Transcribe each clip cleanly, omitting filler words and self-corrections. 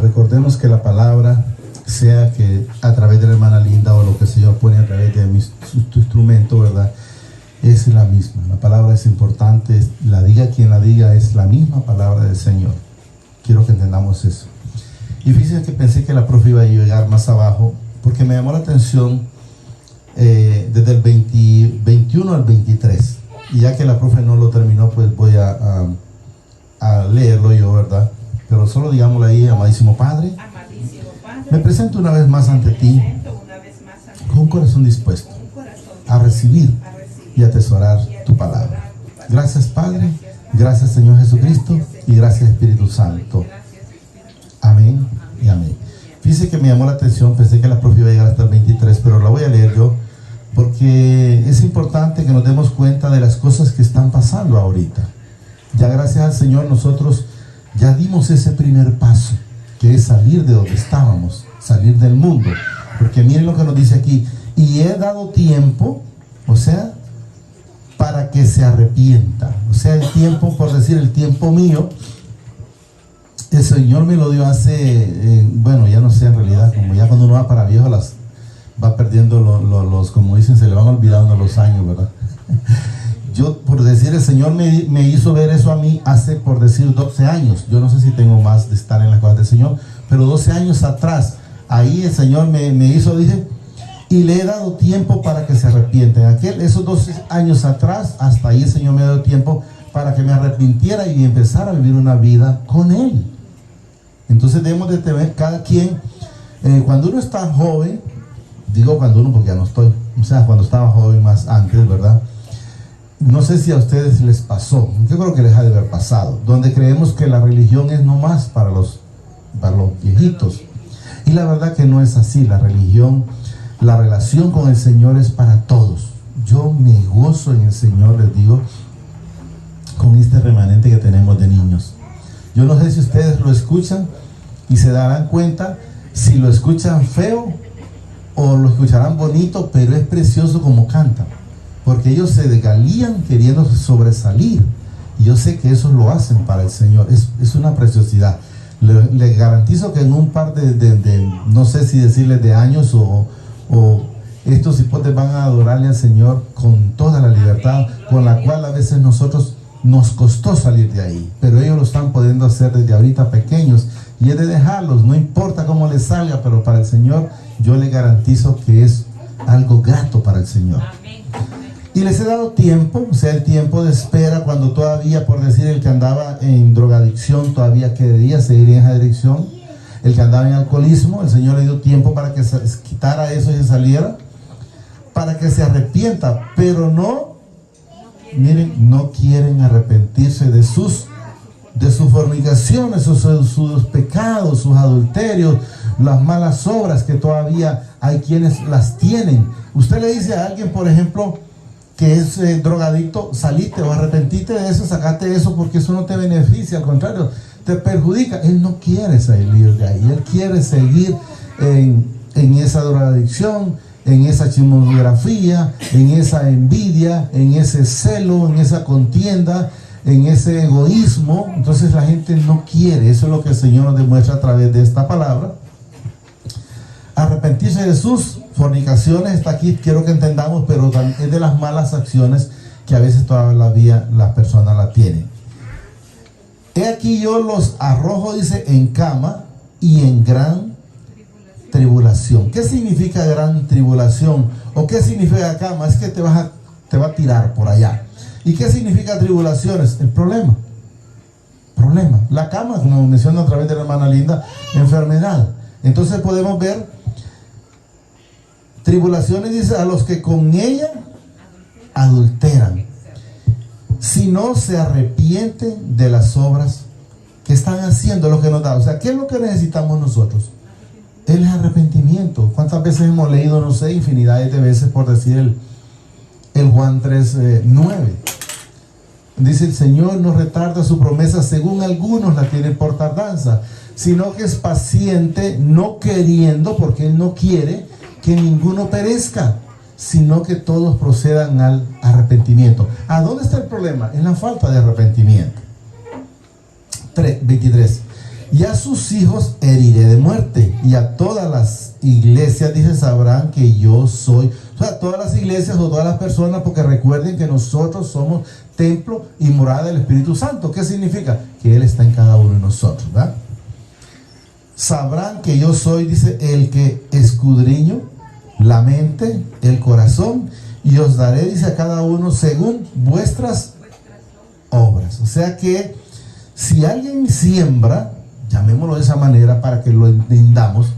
Recordemos que la palabra, sea que a través de la hermana Linda o lo que el Señor pone a través de tu instrumento, ¿verdad? Es la misma. La palabra es importante, la diga quien la diga, es la misma palabra del Señor. Quiero que entendamos eso. Y fíjense que pensé que la profe iba a llegar más abajo, porque me llamó la atención desde el 21 al 23. Y ya que la profe no lo terminó, pues voy a leerlo yo, ¿verdad? Pero solo digámoslo ahí: amadísimo Padre, me presento una vez más ante ti con un corazón dispuesto a recibir y atesorar tu palabra. Gracias, Padre, gracias, Señor Jesucristo, y gracias, Espíritu Santo. Amén y amén. Fíjese que me llamó la atención, pensé que la profe iba a llegar hasta el 23, pero la voy a leer yo, porque es importante que nos demos cuenta de las cosas que están pasando ahorita. Ya gracias al Señor nosotros ya dimos ese primer paso, que es salir de donde estábamos, salir del mundo. Porque miren lo que nos dice aquí: y he dado tiempo, o sea, para que se arrepienta. O sea, el tiempo, por decir, el tiempo mío, el Señor me lo dio hace, bueno, ya no sé en realidad, como ya cuando uno va para viejo, va perdiendo los, como dicen, se le van olvidando los años, ¿verdad? Yo, por decir, el Señor me hizo ver eso a mí hace, por decir, 12 años. Yo no sé si tengo más de estar en las cosas del Señor, pero 12 años atrás, ahí el Señor me hizo, dije, y le he dado tiempo para que se arrepienten. Esos 12 años atrás, hasta ahí el Señor me dio tiempo para que me arrepintiera y empezara a vivir una vida con Él. Entonces debemos de tener cada quien, cuando uno está joven, digo cuando uno porque ya no estoy, o sea, cuando estaba joven más antes, ¿verdad? No sé si a ustedes les pasó, yo creo que les ha de haber pasado, donde creemos que la religión es nomás para los viejitos. Y la verdad que no es así. La religión, la relación con el Señor es para todos. Yo me gozo en el Señor, les digo, con este remanente que tenemos de niños. Yo no sé si ustedes lo escuchan y se darán cuenta si lo escuchan feo o lo escucharán bonito, pero es precioso como cantan. Porque ellos se desgalían queriendo sobresalir. Y yo sé que eso lo hacen para el Señor. Es una preciosidad. Les garantizo que en un par de no sé si decirles de años o estos hipotes van a adorarle al Señor con toda la libertad con la cual a veces nosotros nos costó salir de ahí. Pero ellos lo están pudiendo hacer desde ahorita pequeños. Y es de dejarlos, no importa cómo les salga, pero para el Señor yo les garantizo que es algo grato para el Señor. Y les he dado tiempo, o sea, el tiempo de espera, cuando todavía, por decir, el que andaba en drogadicción todavía quería seguir en esa dirección, el que andaba en alcoholismo, el Señor le dio tiempo para que se quitara eso y se saliera, para que se arrepienta, pero no, miren, no quieren arrepentirse de sus fornicaciones, sus pecados, sus adulterios, las malas obras que todavía hay quienes las tienen. Usted le dice a alguien, por ejemplo, que es drogadicto: salite o arrepentite de eso, sacate eso, porque eso no te beneficia, al contrario, te perjudica. Él no quiere salir de ahí, él quiere seguir en esa drogadicción, en esa chismografía, en esa envidia, en ese celo, en esa contienda, en ese egoísmo. Entonces la gente no quiere. Eso es lo que el Señor nos demuestra a través de esta palabra. Arrepentirse de sus fornicaciones está aquí, quiero que entendamos, pero es de las malas acciones que a veces todavía las personas la tienen. He aquí yo los arrojo, dice, en cama y en gran tribulación. ¿Qué significa gran tribulación? ¿O qué significa cama? Es que te va a tirar por allá. ¿Y qué significa tribulaciones? El problema. La cama, como menciona a través de la hermana Linda, enfermedad. Entonces podemos ver tribulaciones, dice, a los que con ella adulteran, si no se arrepienten de las obras que están haciendo, lo que nos da. O sea, ¿qué es lo que necesitamos nosotros? El arrepentimiento. ¿Cuántas veces hemos leído? No sé, infinidades de veces, por decir el Juan 3:9. Dice: el Señor no retarda su promesa, según algunos la tienen por tardanza, sino que es paciente, no queriendo, porque Él no quiere que ninguno perezca, sino que todos procedan al arrepentimiento. ¿A dónde está el problema? En la falta de arrepentimiento. 23. y a sus hijos heriré de muerte, y a todas las iglesias, dice, sabrán que yo soy. O sea, todas las iglesias o todas las personas, porque recuerden que nosotros somos templo y morada del Espíritu Santo. ¿Qué significa? Que Él está en cada uno de nosotros, ¿verdad? Sabrán que yo soy, dice, el que escudriño la mente, el corazón, y os daré, dice, a cada uno según vuestras obras. O sea que si alguien siembra, llamémoslo de esa manera para que lo entendamos,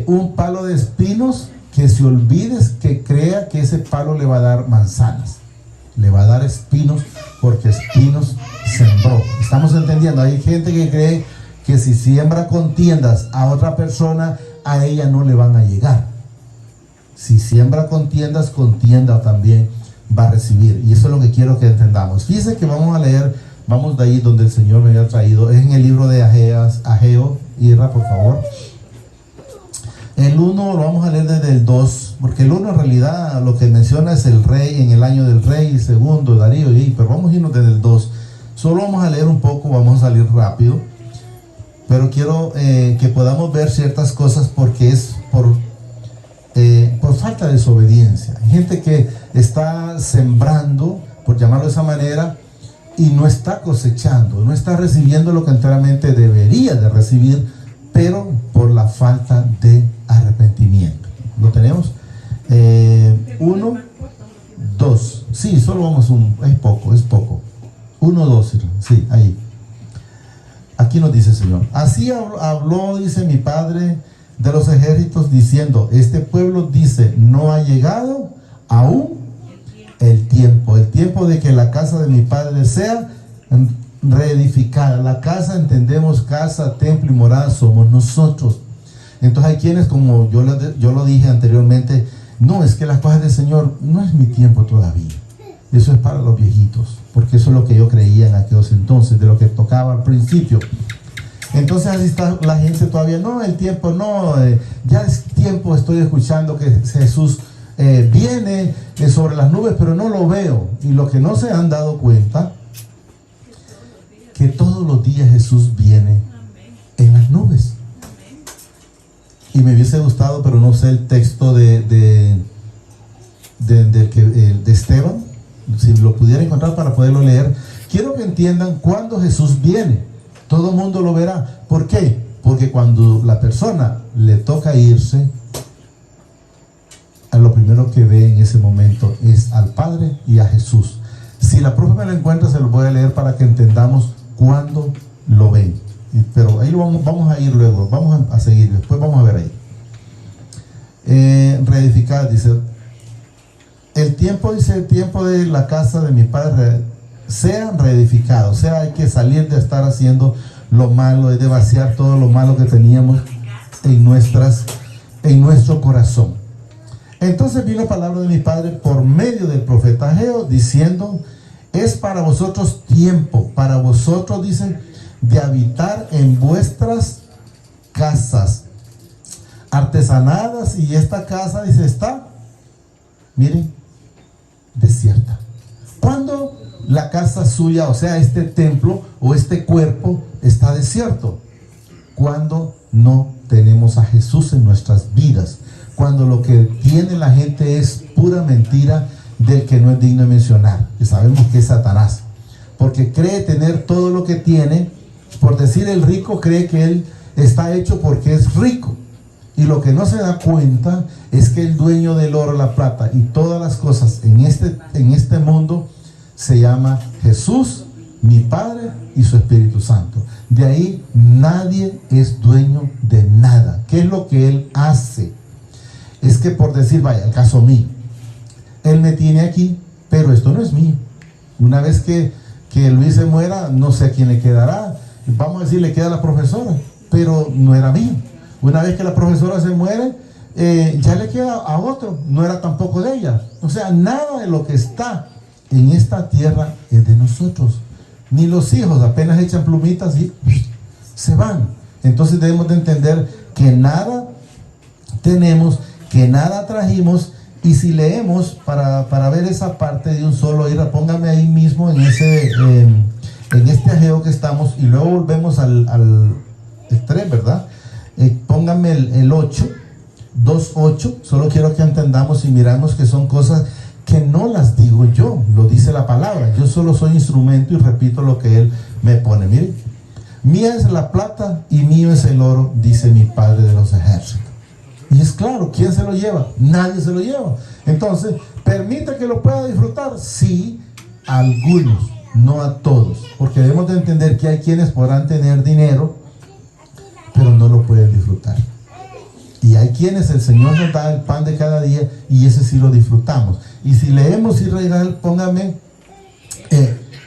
un palo de espinos, que se olvide, que crea que ese palo le va a dar manzanas, le va a dar espinos, porque espinos sembró. ¿Estamos entendiendo? Hay gente que cree que si siembra contiendas a otra persona, a ella no le van a llegar. Si siembra contiendas, contienda también va a recibir. Y eso es lo que quiero que entendamos. Fíjense que vamos a leer, vamos de ahí donde el Señor me había traído. Es en el libro de Ageo, Irra, por favor. El 1 lo vamos a leer desde el 2, porque el 1 en realidad lo que menciona es el rey, en el año del rey, y segundo, Darío, pero vamos a irnos desde el 2. Solo vamos a leer un poco, vamos a salir rápido, pero quiero que podamos ver ciertas cosas, porque es por falta de desobediencia. Hay gente que está sembrando, por llamarlo de esa manera, y no está cosechando, no está recibiendo lo que enteramente debería de recibir, pero por la falta de arrepentimiento. ¿Lo tenemos? 1, 2. Sí, solo vamos es poco. 1, 2, sí, ahí. Aquí nos dice el Señor. Así habló, dice mi Padre de los ejércitos, diciendo, este pueblo dice, no ha llegado aún el tiempo de que la casa de mi Padre sea reedificada. La casa, entendemos, casa, templo y morada somos nosotros. Entonces hay quienes, como yo lo dije anteriormente, no, es que las cosas del Señor no es mi tiempo todavía. Eso es para los viejitos, porque eso es lo que yo creía en aquellos entonces, de lo que tocaba al principio. Entonces así está la gente todavía, no, el tiempo no, ya es tiempo, estoy escuchando que Jesús viene sobre las nubes, pero no lo veo. Y lo que no se han dado cuenta, que todos los días Jesús viene en las nubes. Y me hubiese gustado, pero no sé el texto de Esteban, si lo pudiera encontrar para poderlo leer. Quiero que entiendan cuando Jesús viene. Todo el mundo lo verá. ¿Por qué? Porque cuando la persona le toca irse, a lo primero que ve en ese momento es al Padre y a Jesús. Si la profe me lo encuentra, se lo voy a leer para que entendamos cuándo lo ven. Pero ahí vamos a ir luego, vamos a seguir, después vamos a ver ahí. Reedificar, dice, el tiempo de la casa de mi Padre sea reedificado. O sea, hay que salir de estar haciendo lo malo, de vaciar todo lo malo que teníamos en nuestro corazón. Entonces vino palabra de mi Padre por medio del profeta Ageo, diciendo, es para vosotros tiempo, para vosotros, dicen, de habitar en vuestras casas artesanadas, y esta casa, dice, está, miren, desierta. ¿Cuándo la casa suya, o sea, este templo o este cuerpo está desierto? Cuando no tenemos a Jesús en nuestras vidas, cuando lo que tiene la gente es pura mentira del que no es digno de mencionar, que sabemos que es Satanás, porque cree tener todo lo que tiene. Por decir, el rico cree que él está hecho porque es rico, y lo que no se da cuenta es que el dueño del oro, la plata y todas las cosas en este mundo se llama Jesús, mi Padre y su Espíritu Santo. De ahí nadie es dueño de nada. ¿Qué es lo que Él hace? Es que, por decir, vaya, el caso mío, Él me tiene aquí, pero esto no es mío. Una vez que Luis se muera, no sé a quién le quedará. Vamos a decir, le queda a la profesora, pero no era mío. Una vez que la profesora se muere, ya le queda a otro, no era tampoco de ella. O sea, nada de lo que está en esta tierra es de nosotros. Ni los hijos apenas echan plumitas y se van. Entonces debemos de entender que nada tenemos, que nada trajimos. Y si leemos para ver esa parte de un solo ira, póngame ahí mismo en en este ajeo que estamos, y luego volvemos al 3, ¿verdad? Pónganme el 8, 2:8. Solo quiero que entendamos y miramos que son cosas que no las digo yo, lo dice la palabra. Yo solo soy instrumento y repito lo que Él me pone. Miren, mía es la plata y mío es el oro, dice mi Padre de los ejércitos. Y es claro, ¿quién se lo lleva? Nadie se lo lleva. Entonces, ¿permite que lo pueda disfrutar? Sí, a algunos, no a todos. Porque debemos de entender que hay quienes podrán tener dinero, pero no lo pueden disfrutar. Y hay quienes el Señor nos da el pan de cada día y ese sí lo disfrutamos. Y si leemos Israel, póngame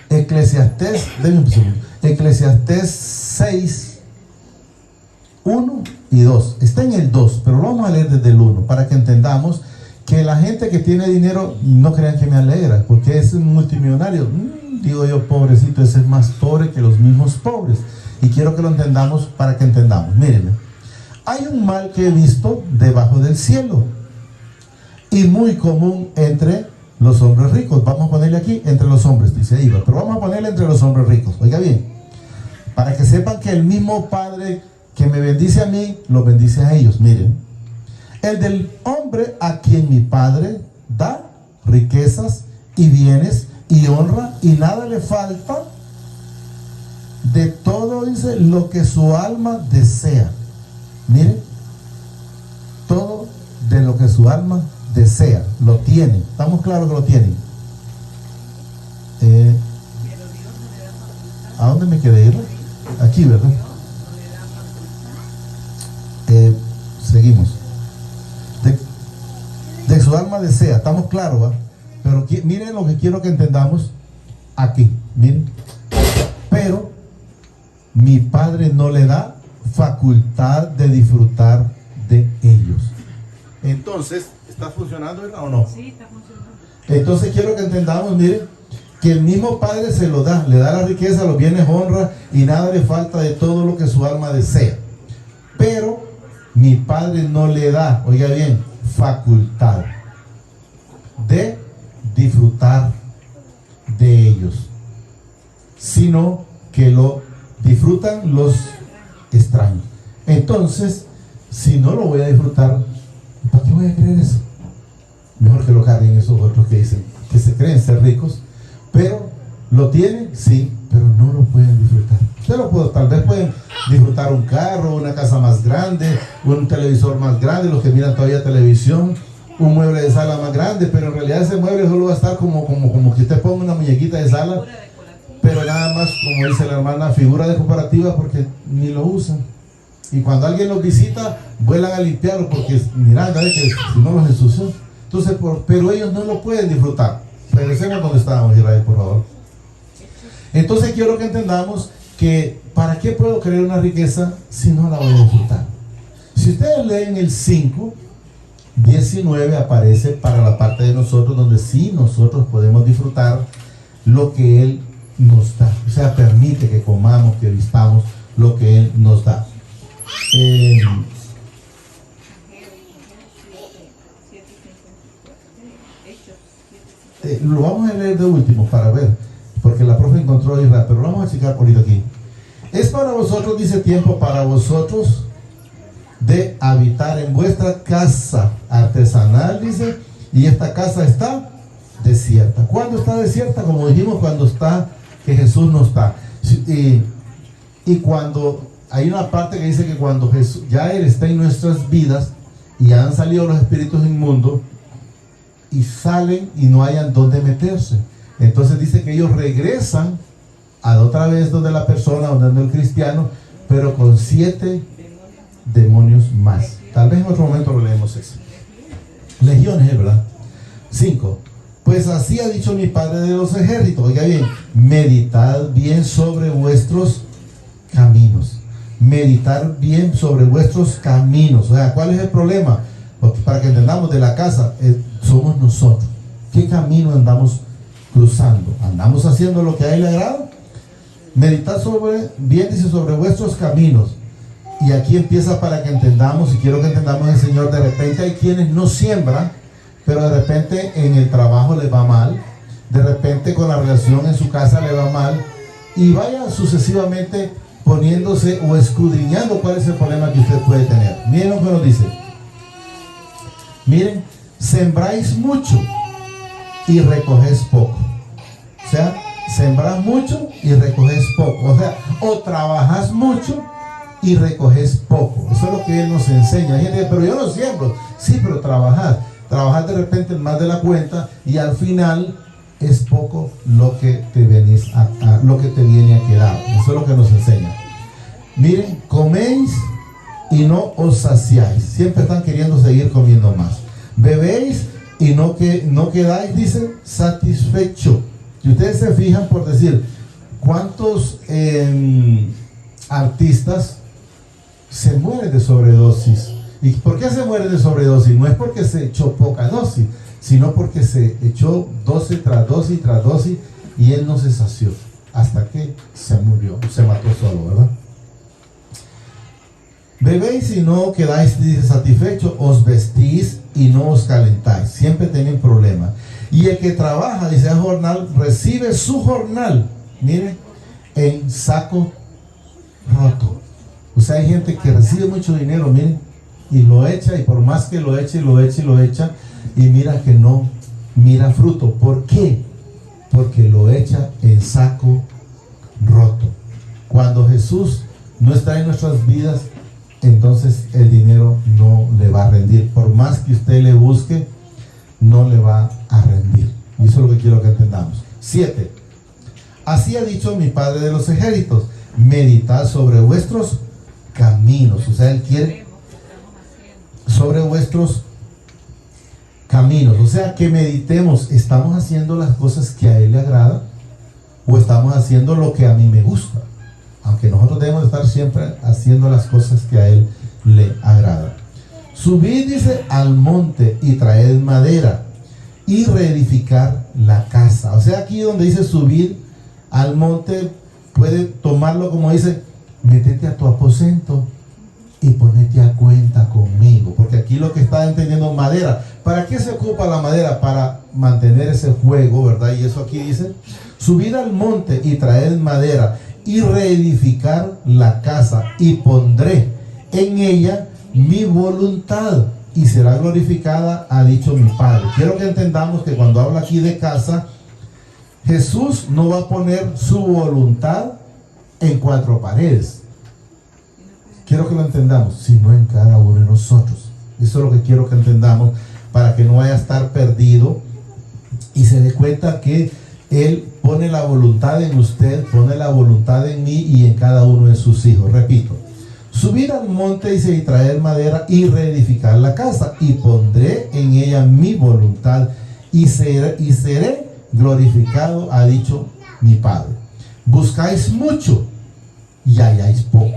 Eclesiastés 6, 1 y 2. Está en el 2, pero lo vamos a leer desde el 1 para que entendamos que la gente que tiene dinero, no crean que me alegra, porque es un multimillonario. Digo yo, pobrecito, ese es más pobre que los mismos pobres. Y quiero que lo entendamos para que entendamos. Mírenme, hay un mal que he visto debajo del cielo y muy común entre los hombres ricos. Vamos a ponerle aquí, entre los hombres, dice ahí, pero vamos a ponerle entre los hombres ricos. Oiga bien, para que sepan que el mismo Padre que me bendice a mí, lo bendice a ellos. Miren, el del hombre a quien mi Padre da riquezas y bienes y honra y nada le falta, de todo, dice, lo que su alma desea. Miren, todo de lo que su alma desea, lo tienen. ¿Estamos claros que lo tienen? ¿A dónde me quedé? Aquí, ¿verdad? Seguimos. De su alma desea, estamos claros, ¿va? Pero miren lo que quiero que entendamos aquí. Miren. Pero mi Padre no le da facultad de disfrutar de ellos. Entonces, ¿está funcionando o no? Sí, está funcionando. Entonces quiero que entendamos, miren, que el mismo Padre se lo da, le da la riqueza, los bienes, honra y nada le falta de todo lo que su alma desea. Pero mi Padre no le da, oiga bien, facultad de disfrutar de ellos, sino que lo disfrutan los extraños. Entonces, si no lo voy a disfrutar, ¿para qué voy a creer eso? Mejor que lo carguen esos otros que dicen que se creen ser ricos, pero lo tienen, sí, pero no lo pueden disfrutar. Tal vez pueden disfrutar un carro, una casa más grande, un televisor más grande, los que miran todavía televisión, un mueble de sala más grande, pero en realidad ese mueble solo va a estar como que usted ponga una muñequita de sala, pero nada más, como dice la hermana, figura decorativa, porque ni lo usan. Y cuando alguien los visita, vuelan a limpiarlo, porque mirad, que si no los ensució. Entonces, pero ellos no lo pueden disfrutar. Regresemos donde estábamos, Israel, por favor. Entonces quiero que entendamos que ¿para qué puedo querer una riqueza si no la voy a disfrutar? Si ustedes leen el 5:19 aparece para la parte de nosotros, donde sí nosotros podemos disfrutar lo que Él nos da. O sea, permite que comamos, que vistamos lo que Él nos da. Lo vamos a leer de último para ver, porque la profe encontró a Israel, pero lo vamos a checar ahorita aquí. Es para vosotros, dice, tiempo para vosotros de habitar en vuestra casa artesanal, dice, y esta casa está desierta. ¿Cuándo está desierta? Como dijimos, cuando está, que Jesús no está. Y cuando hay una parte que dice que cuando Jesús, ya Él está en nuestras vidas y ya han salido los espíritus inmundos y salen y no hayan dónde meterse. Entonces dice que ellos regresan a otra vez donde la persona, donde el cristiano, pero con 7 demonios más. Tal vez en otro momento lo leemos eso. Legiones, ¿verdad? 5. Pues así ha dicho mi Padre de los ejércitos. Oiga bien, meditad bien sobre vuestros caminos. Meditar bien sobre vuestros caminos. O sea, ¿cuál es el problema? Porque para que entendamos, de la casa somos nosotros. ¿Qué camino andamos cruzando? ¿Andamos haciendo lo que a Él le agrada? Meditad bien, dice, sobre vuestros caminos. Y aquí empieza para que entendamos, y quiero que entendamos el Señor. De repente hay quienes no siembran, pero de repente en el trabajo les va mal, de repente con la relación en su casa le va mal, y vaya sucesivamente poniéndose o escudriñando cuál es el problema que usted puede tener. Miren lo que nos dice. Miren, sembráis mucho y recogéis poco. O sea, sembrás mucho y recogés poco. O sea, o trabajas mucho y recoges poco. Eso es lo que él nos enseña. Hay gente que dice, pero yo no siembro. Sí, pero trabajas de repente más de la cuenta y al final es poco lo que te lo que te viene a quedar. Eso es lo que nos enseña. Miren, coméis y no os saciáis. Siempre están queriendo seguir comiendo más. Bebéis y no quedáis, dice, satisfecho. Y ustedes se fijan, por decir, ¿cuántos artistas se mueren de sobredosis? ¿Y por qué se mueren de sobredosis? No es porque se echó poca dosis, sino porque se echó dosis tras dosis tras dosis y él no se sació hasta que se murió, se mató solo, ¿verdad? Bebéis y no quedáis, dice, satisfechos, os vestís y no os calentáis. Siempre tienen problemas. Y el que trabaja, dice, el jornal, recibe su jornal, miren, en saco roto. O sea, hay gente que recibe mucho dinero, miren, y lo echa, y por más que lo eche, lo echa y lo echa, y mira que no mira fruto. ¿Por qué? Porque lo echa en saco roto. Cuando Jesús no está en nuestras vidas, entonces el dinero no le va a rendir. Por más que usted le busque, no le va a rendir. Y eso es lo que quiero que entendamos. 7. Así ha dicho mi Padre de los ejércitos: meditad sobre vuestros caminos. O sea, él quiere sobre vuestros caminos. O sea, que meditemos, ¿estamos haciendo las cosas que a él le agrada? ¿O estamos haciendo lo que a mí me gusta? Aunque nosotros debemos estar siempre haciendo las cosas que a él le agrada. Subid, dice, al monte y traed madera y reedificar la casa. O sea, aquí donde dice subir al monte, puede tomarlo como dice, métete a tu aposento y ponete a cuenta conmigo. Porque aquí lo que está entendiendo madera. ¿Para qué se ocupa la madera? Para mantener ese fuego, ¿verdad? Y eso aquí dice, subid al monte y traed madera y reedificar la casa, y pondré en ella mi voluntad y será glorificada, ha dicho mi Padre. Quiero que entendamos que cuando habla aquí de casa, Jesús no va a poner su voluntad en 4 paredes. Quiero que lo entendamos, sino en cada uno de nosotros. Eso es lo que quiero que entendamos, para que no vaya a estar perdido y se dé cuenta que Él pone la voluntad en usted, pone la voluntad en mí y en cada uno de sus hijos. Repito, subir al monte y traer madera y reedificar la casa, y pondré en ella mi voluntad y seré glorificado, ha dicho mi Padre. Buscáis mucho y halláis poco.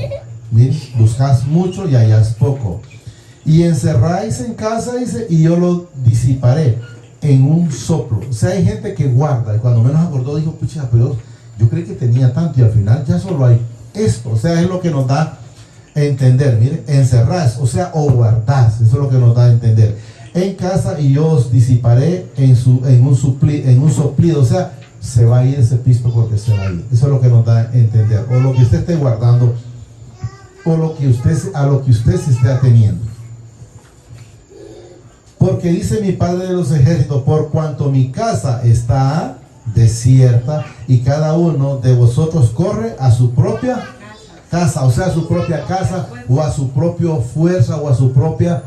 Miren, buscáis mucho y halláis poco. Y encerráis en casa, dice, y yo lo disiparé en un soplo. O sea, hay gente que guarda, y cuando menos acordó dijo, pucha, pero yo creí que tenía tanto y al final ya solo hay esto. O sea, es lo que nos da a entender. Miren, encerráis, o sea, o guardás. Eso es lo que nos da a entender. En casa, y yo os disiparé en un soplido. O sea, se va a ir ese pisto porque se va a ir. Eso es lo que nos da a entender. O lo que usted esté guardando, o a lo que usted se esté ateniendo. Porque dice mi Padre de los ejércitos, por cuanto mi casa está desierta y cada uno de vosotros corre a su propia casa, o sea, a su propia casa, o a su propia fuerza, o a su propia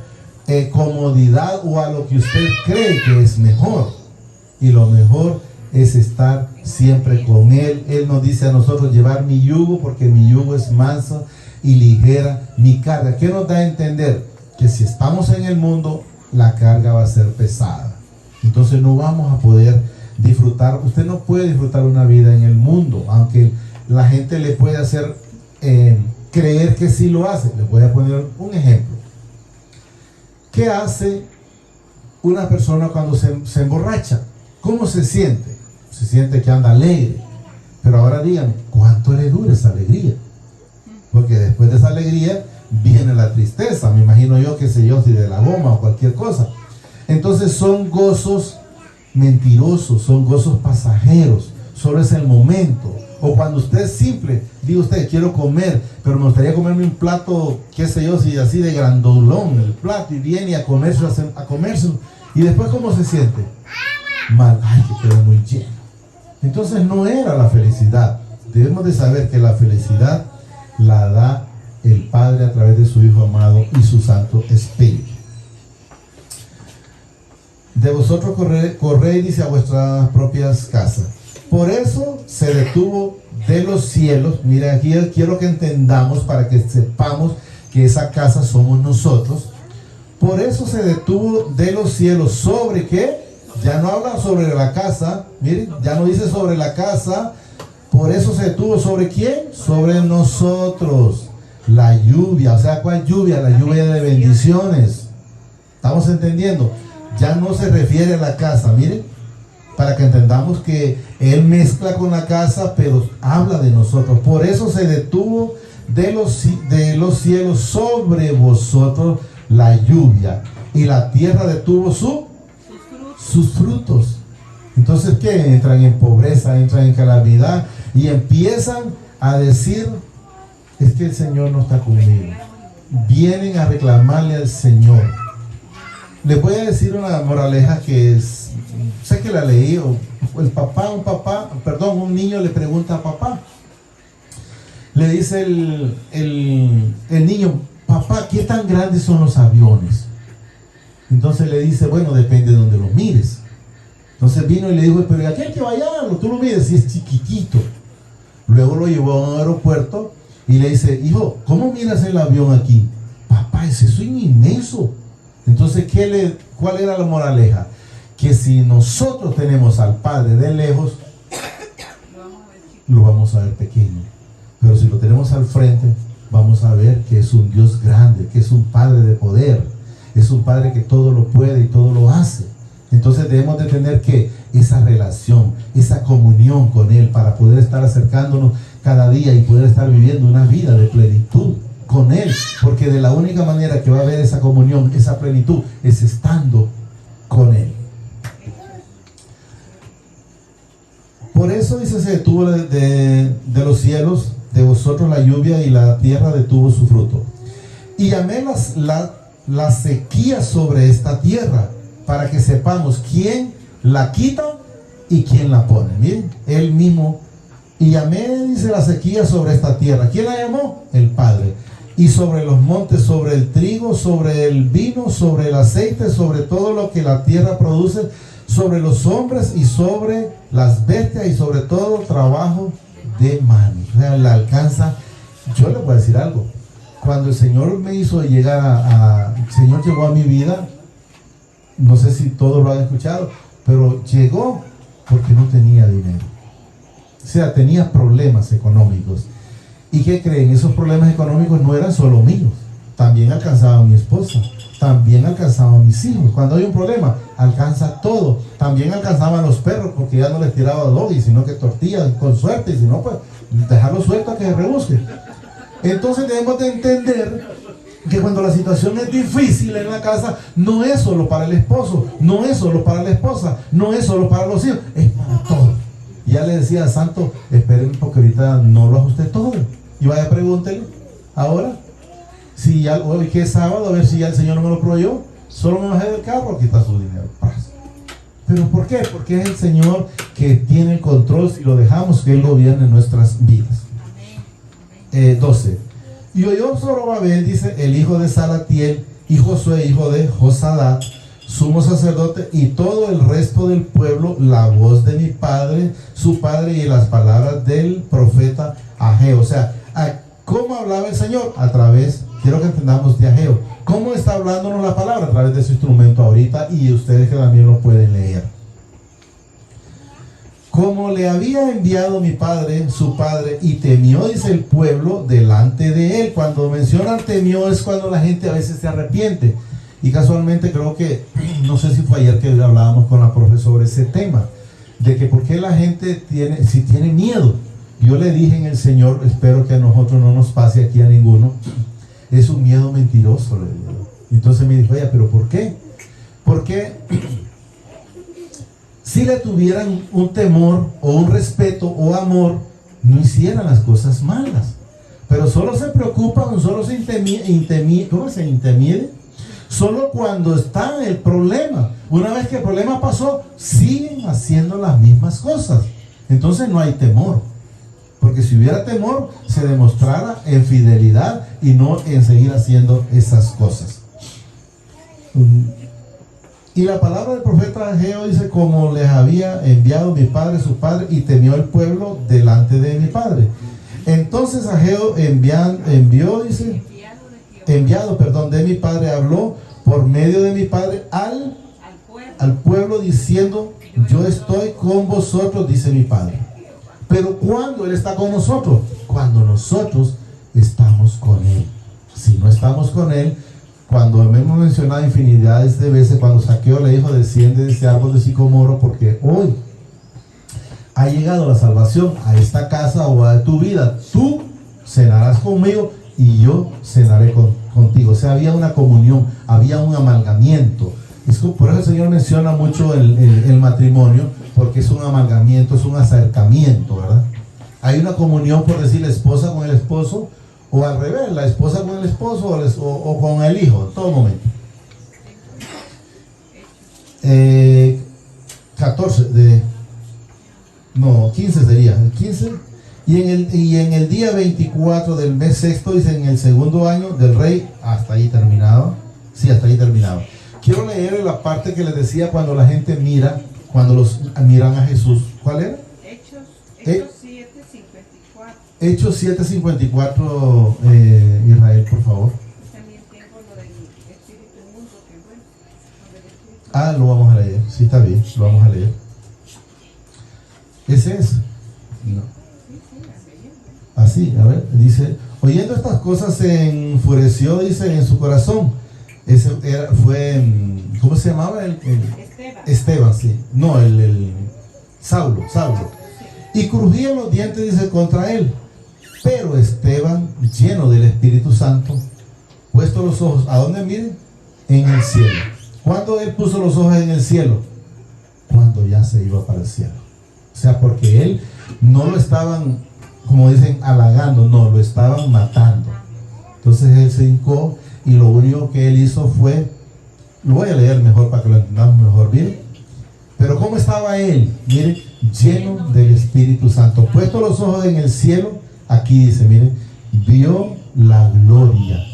comodidad, o a lo que usted cree que es mejor. Y lo mejor es estar siempre con Él. Él nos dice a nosotros llevar mi yugo, porque mi yugo es manso y ligera mi carga. ¿Qué nos da a entender? Que si estamos en el mundo, la carga va a ser pesada. Entonces no vamos a poder disfrutar. Usted no puede disfrutar una vida en el mundo, aunque la gente le puede hacer creer que sí lo hace. Les voy a poner un ejemplo. ¿Qué hace una persona cuando se emborracha? ¿Cómo se siente? Se siente que anda alegre. Pero ahora díganme, ¿cuánto le dura esa alegría? Porque después de esa alegría viene la tristeza, me imagino yo, qué sé yo, si de la goma o cualquier cosa. Entonces son gozos mentirosos, son gozos pasajeros, solo es el momento. O cuando usted es simple, diga usted, quiero comer, pero me gustaría comerme un plato, qué sé yo, si así de grandolón el plato, y viene a comérselo, y después ¿cómo se siente? Mal, ay, que quedó muy lleno. Entonces no era la felicidad. Debemos de saber que la felicidad la da el Padre a través de su Hijo amado y su Santo Espíritu. De vosotros corréis, dice, a vuestras propias casas. Por eso se detuvo de los cielos. Mira, aquí quiero que entendamos para que sepamos que esa casa somos nosotros. Por eso se detuvo de los cielos. ¿Sobre qué? Ya no habla sobre la casa. Miren, ya no dice sobre la casa. Por eso se detuvo. ¿Sobre quién? Sobre nosotros. La lluvia. O sea, ¿cuál lluvia? La lluvia de bendiciones. ¿Estamos entendiendo? Ya no se refiere a la casa. Miren, para que entendamos que Él mezcla con la casa, pero habla de nosotros. Por eso se detuvo de los cielos sobre vosotros la lluvia, y la tierra detuvo sus frutos. Entonces, ¿qué? Entran en pobreza, entran en calamidad, y empiezan a decir, es que el Señor no está conmigo. Vienen a reclamarle al Señor. Les voy a decir una moraleja que es, sé que la leí, o un niño le pregunta a papá. Le dice el niño, papá, ¿qué tan grandes son los aviones? Entonces le dice, bueno, depende de donde los mires. Entonces vino y le dijo, pero aquel que vaya, tú lo mides, si es chiquitito. Luego lo llevó a un aeropuerto y le dice, hijo, ¿cómo miras el avión aquí? Papá, es eso inmenso. Entonces, ¿cuál era la moraleja? Que si nosotros tenemos al Padre de lejos, lo vamos a ver pequeño. Pero si lo tenemos al frente, vamos a ver que es un Dios grande, que es un Padre de poder, es un Padre que todo lo puede y todo lo hace. Entonces debemos de tener que esa relación, esa comunión con Él, para poder estar acercándonos cada día y poder estar viviendo una vida de plenitud con Él, porque de la única manera que va a haber esa comunión, esa plenitud, es estando con Él. Por eso dice, se detuvo de los cielos de vosotros la lluvia, y la tierra detuvo su fruto. Y llamé la sequía sobre esta tierra, para que sepamos quién la quita y quién la pone. Miren, Él mismo. Y llamé, dice, la sequía sobre esta tierra. ¿Quién la llamó? El Padre. Y sobre los montes, sobre el trigo, sobre el vino, sobre el aceite, sobre todo lo que la tierra produce, sobre los hombres y sobre las bestias, y sobre todo trabajo de manos. O sea, la alcanza. Yo le voy a decir algo. Cuando el Señor me hizo llegar el Señor llegó a mi vida, no sé si todos lo han escuchado, pero llegó porque no tenía dinero. O sea, tenía problemas económicos. ¿Y qué creen? Esos problemas económicos no eran solo míos. También alcanzaba a mi esposa. También alcanzaba a mis hijos. Cuando hay un problema, alcanza todo. También alcanzaba a los perros, porque ya no les tiraba doggy, sino que tortillas con suerte. Y si no, pues dejarlos sueltos a que se rebusquen. Entonces debemos de entender que cuando la situación es difícil en la casa, no es solo para el esposo, no es solo para la esposa, no es solo para los hijos, es para todos. Ya le decía a Santo, esperen porque ahorita no lo ajusté todo. Y vaya, pregúntele ahora, si ya hoy que es sábado, a ver si ya el Señor no me lo proveyó, solo me bajé del carro, aquí está su dinero. ¿Pero por qué? Porque es el Señor que tiene el control si lo dejamos que Él gobierne nuestras vidas. 12. Y oyó Zorobabel, dice, el hijo de Salatiel, y Josué, hijo de Josadat, sumo sacerdote, y todo el resto del pueblo, la voz de mi padre, su padre, y las palabras del profeta Ageo. O sea, ¿cómo hablaba el Señor? A través, quiero que entendamos, de Ageo. ¿Cómo está hablándonos la palabra? A través de su instrumento ahorita, y ustedes que también lo pueden leer. Como le había enviado mi padre, su padre, y temió, dice el pueblo, delante de él. Cuando mencionan temió es cuando la gente a veces se arrepiente. Y casualmente creo que, no sé si fue ayer que hablábamos con la profe sobre ese tema, de que por qué la gente si tiene miedo. Yo le dije en el Señor, espero que a nosotros no nos pase aquí a ninguno, es un miedo mentiroso, le digo. Entonces me dijo, oye, ¿pero por qué? Porque si le tuvieran un temor o un respeto o amor, no hicieran las cosas malas. Pero solo se preocupan, solo se intimiden, solo cuando está el problema. Una vez que el problema pasó, siguen haciendo las mismas cosas. Entonces no hay temor. Porque si hubiera temor, se demostrara en fidelidad y no en seguir haciendo esas cosas. Y la palabra del profeta Ageo dice: como les había enviado mi padre, su padre, y temió el pueblo delante de mi padre. Entonces Ageo enviado de mi padre, habló por medio de mi padre al pueblo diciendo: yo estoy con vosotros, dice mi padre. Pero ¿cuándo Él está con nosotros? Cuando nosotros estamos con Él. Si no estamos con Él, cuando hemos mencionado infinidades de veces, cuando Zaqueo le dijo: desciende de ese árbol de sicomoro, porque hoy ha llegado la salvación a esta casa o a tu vida. Tú cenarás conmigo y yo cenaré contigo. O sea, había una comunión, había un amalgamiento. Por eso el Señor menciona mucho el matrimonio, porque es un amalgamiento, es un acercamiento, ¿verdad? Hay una comunión, por decir, la esposa con el esposo, o al revés, la esposa con el esposo o con el hijo, en todo momento. 15 sería, el 15. Y en el día 24 del mes sexto, dice, en el segundo año del rey, hasta ahí terminado. Sí, hasta ahí terminado. Quiero leer la parte que les decía cuando la gente mira, cuando los miran a Jesús. ¿Cuál era? Hechos 7:54. Hechos 7:54, Israel, por favor. También tengo lo del espíritu inmundo, que bueno. Lo vamos a leer. Sí, está bien, lo vamos a leer. ¿Ese es? No. Así, a ver, dice: oyendo estas cosas se enfureció, dice, en su corazón. Ese fue, ¿cómo se llamaba? Esteban, sí. No, Saulo. Y crujían los dientes, dice, contra él. Pero Esteban, lleno del Espíritu Santo, puesto los ojos, ¿a dónde miren? En el cielo. ¿Cuándo él puso los ojos en el cielo? Cuando ya se iba para el cielo. O sea, porque él no lo estaban, como dicen, halagando, no, lo estaban matando. Entonces él se hincó y lo único que él hizo fue, lo voy a leer mejor para que lo entendamos mejor, miren. Pero ¿cómo estaba él? Miren, lleno del Espíritu Santo, puesto los ojos en el cielo. Aquí dice, miren, vio la gloria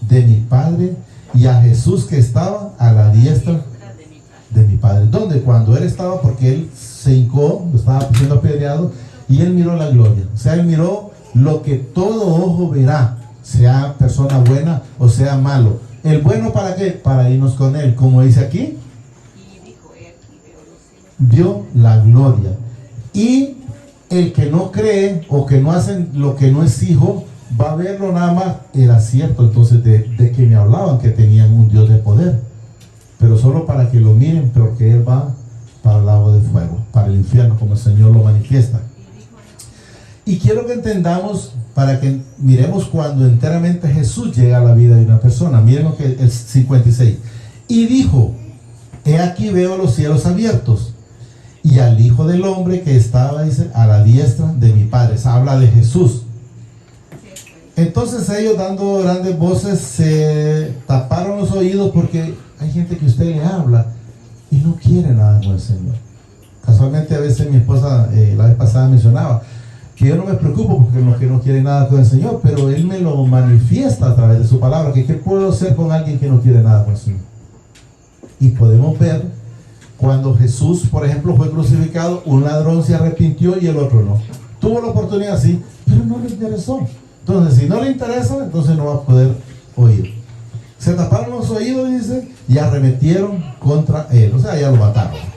de mi Padre y a Jesús que estaba a la diestra de mi Padre. ¿Dónde? Cuando él estaba, porque él se hincó, estaba siendo apedreado, y él miró la gloria. O sea, él miró lo que todo ojo verá, sea persona buena o sea malo. ¿El bueno para qué? Para irnos con él, como dice aquí. Vio la gloria. Y el que no cree o que no hacen lo que no es hijo, va a verlo nada más. Era cierto entonces de que me hablaban que tenían un Dios de poder, pero solo para que lo miren, pero que él va para el lago de fuego, para el infierno, como el Señor lo manifiesta. Y quiero que entendamos, para que miremos cuando enteramente Jesús llega a la vida de una persona. Miren lo que el 56. Y dijo: he aquí veo los cielos abiertos y al Hijo del Hombre que estaba, dice, a la diestra de mi Padre. Se habla de Jesús. Entonces ellos, dando grandes voces, se taparon los oídos, porque hay gente que usted le habla y no quiere nada con el Señor. Casualmente a veces mi esposa la vez pasada mencionaba que yo no me preocupo porque los que no quieren nada con el Señor, pero Él me lo manifiesta a través de su palabra, que qué puedo hacer con alguien que no quiere nada con el Señor. Y podemos ver cuando Jesús, por ejemplo, fue crucificado, un ladrón se arrepintió y el otro no. Tuvo la oportunidad, sí, pero no le interesó. Entonces, si no le interesa, entonces no va a poder oír. Se taparon los oídos, dice, y arremetieron contra él. O sea, ya lo mataron.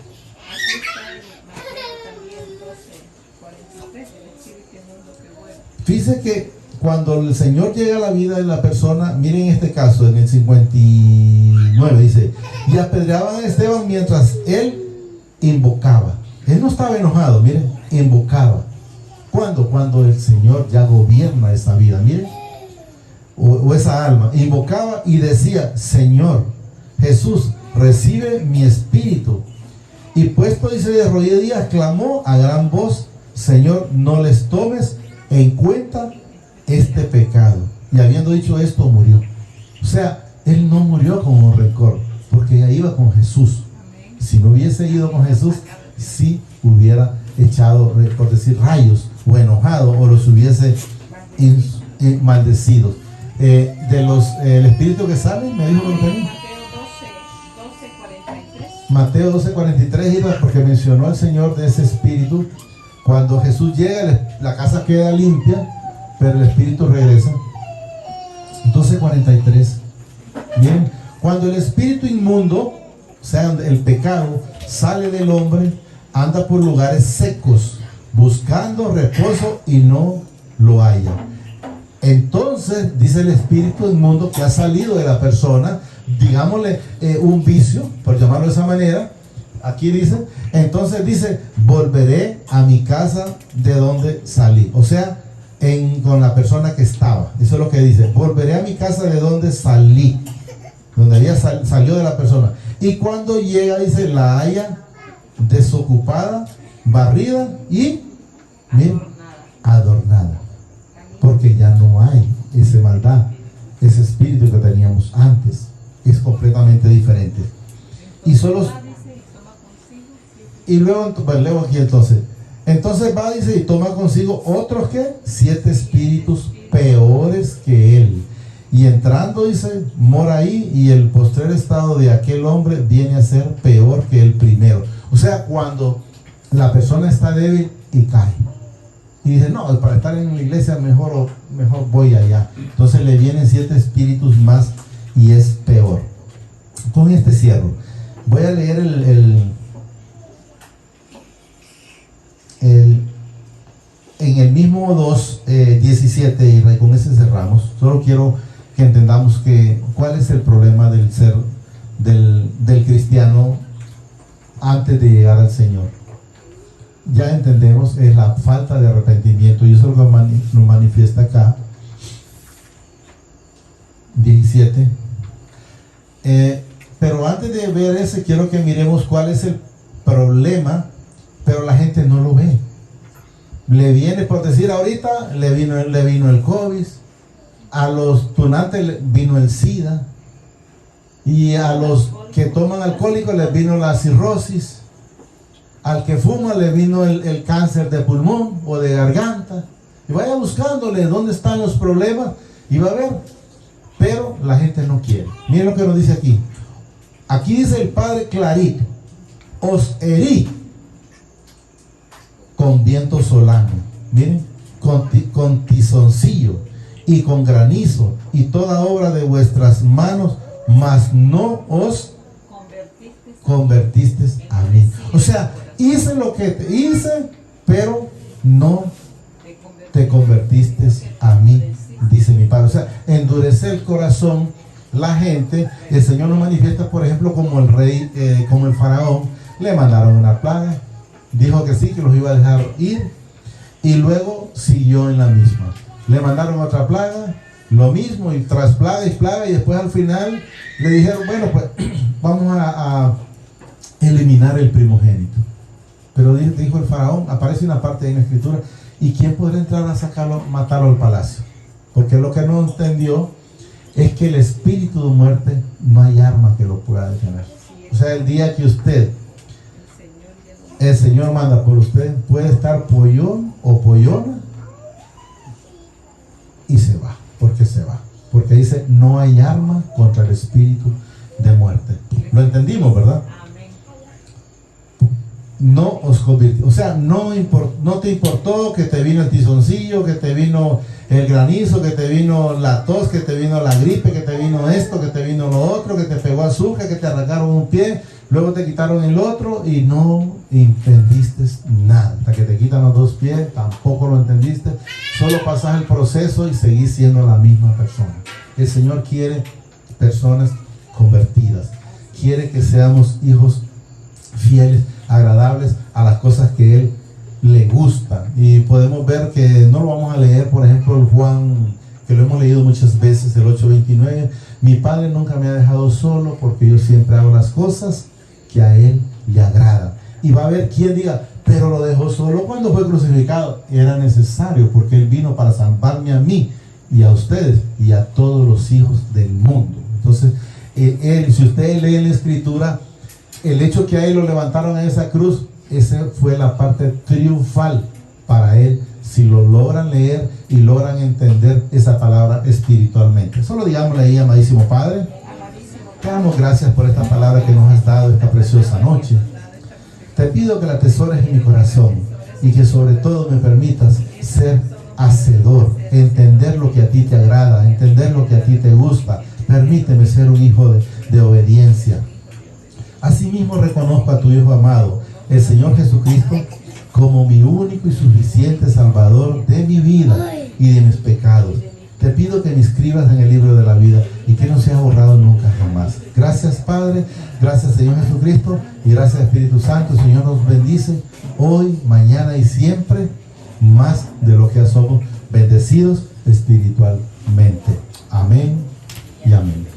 Fíjese que cuando el Señor llega a la vida de la persona, miren este caso, en el 59 dice: y apedreaban a Esteban mientras él invocaba. Él no estaba enojado, miren, invocaba. ¿Cuándo? Cuando el Señor ya gobierna esa vida, miren, o esa alma. Invocaba y decía: Señor Jesús, recibe mi espíritu. Y puesto, dice, de rodillas, clamó a gran voz: Señor, no les tomes en cuenta este pecado. Y habiendo dicho esto, murió. O sea, él no murió con un rencor, porque ya iba con Jesús. Si no hubiese ido con Jesús, sí hubiera echado, por decir, rayos, o enojado, o los hubiese maldecido. El espíritu que sale, me dijo que lo tenía. Mateo 12:43, porque mencionó al Señor de ese espíritu. Cuando Jesús llega, la casa queda limpia, pero el espíritu regresa. 12:43. Bien, cuando el espíritu inmundo, o sea, el pecado, sale del hombre, anda por lugares secos, buscando reposo y no lo halla. Entonces, dice el espíritu inmundo que ha salido de la persona, digámosle un vicio, por llamarlo de esa manera. Aquí dice, entonces dice, volveré a mi casa de donde salí. O sea, con la persona que estaba. Eso es lo que dice, volveré a mi casa de donde salí, donde salió de la persona. Y cuando llega, dice, la halla desocupada, barrida y adornada. Porque ya no hay esa maldad, ese espíritu que teníamos antes. Es completamente diferente. Y solo... Y luego, pues leo aquí entonces. Entonces va, dice, y toma consigo otros que 7 espíritus peores que él. Y entrando, dice, mora ahí, y el postrer estado de aquel hombre viene a ser peor que el primero. O sea, cuando la persona está débil y cae. Y dice, no, para estar en la iglesia mejor voy allá. Entonces le vienen 7 espíritus más y es peor. Con este cierro. Voy a leer en el mismo 2:17 y con ese cerramos. Solo quiero que entendamos cuál es el problema del ser del cristiano antes de llegar al Señor. Ya entendemos, es la falta de arrepentimiento, y eso lo manifiesta acá 17. Pero antes de ver ese, quiero que miremos cuál es el problema, pero la gente no lo ve. Le viene, por decir, ahorita le vino el COVID, a los tunantes vino el SIDA, y a los que toman alcohólicos les vino la cirrosis. Al que fuma le vino el cáncer de pulmón o de garganta. Y vaya buscándole dónde están los problemas y va a ver. Pero la gente no quiere. Miren lo que nos dice aquí. Aquí dice el Padre clarito: os herí con viento solano. Miren, con tizoncillo y con granizo y toda obra de vuestras manos, mas no os convertiste a mí. O sea, hice lo que te hice, pero no te convertiste a mí, dice mi Padre. O sea, endurece el corazón la gente. El Señor nos manifiesta, por ejemplo, como el rey, como el faraón. Le mandaron una plaga, dijo que sí, que los iba a dejar ir, y luego siguió en la misma. Le mandaron otra plaga, lo mismo, y tras plaga y plaga, y después al final le dijeron, bueno, pues vamos a eliminar el primogénito. Pero dijo el faraón, aparece una parte en la escritura, ¿y quién podrá entrar a sacarlo, matarlo al palacio? Porque lo que no entendió es que el espíritu de muerte no hay arma que lo pueda detener. O sea, el día que el Señor manda por usted, puede estar pollón o pollona y se va, porque se va. Porque dice, no hay arma contra el espíritu de muerte. Lo entendimos, ¿verdad? No os convirtió, o sea, no te importó que te vino el tizoncillo, que te vino el granizo, que te vino la tos, que te vino la gripe, que te vino esto, que te vino lo otro, que te pegó azúcar, que te arrancaron un pie, luego te quitaron el otro y no entendiste nada. Hasta que te quitan los 2 pies, tampoco lo entendiste. Solo pasas el proceso y seguís siendo la misma persona. El Señor quiere personas convertidas, quiere que seamos hijos fieles, agradables a las cosas que Él le gustan. Y podemos ver que no lo vamos a leer, por ejemplo, el Juan, que lo hemos leído muchas veces, el 8:29. Mi Padre nunca me ha dejado solo, porque yo siempre hago las cosas que a Él le agradan. Y va a haber quien diga, pero lo dejó solo cuando fue crucificado. Era necesario, porque Él vino para salvarme a mí y a ustedes y a todos los hijos del mundo. Entonces, Él, si ustedes leen la Escritura, el hecho que a Él lo levantaron en esa cruz, esa fue la parte triunfal para Él, si lo logran leer y logran entender esa palabra espiritualmente. Solo digámosle ahí, amadísimo Padre, te damos gracias por esta palabra que nos has dado esta preciosa noche. Te pido que la atesores en mi corazón y que sobre todo me permitas ser hacedor, entender lo que a ti te agrada, entender lo que a ti te gusta. Permíteme ser un hijo de obediencia. Asimismo reconozco a tu Hijo amado, el Señor Jesucristo, como mi único y suficiente Salvador de mi vida y de mis pecados. Te pido que me inscribas en el libro de la vida y que no seas borrado nunca jamás. Gracias, Padre, gracias, Señor Jesucristo, y gracias, Espíritu Santo. El Señor nos bendice hoy, mañana y siempre, más de lo que ya somos bendecidos espiritualmente. Amén y amén.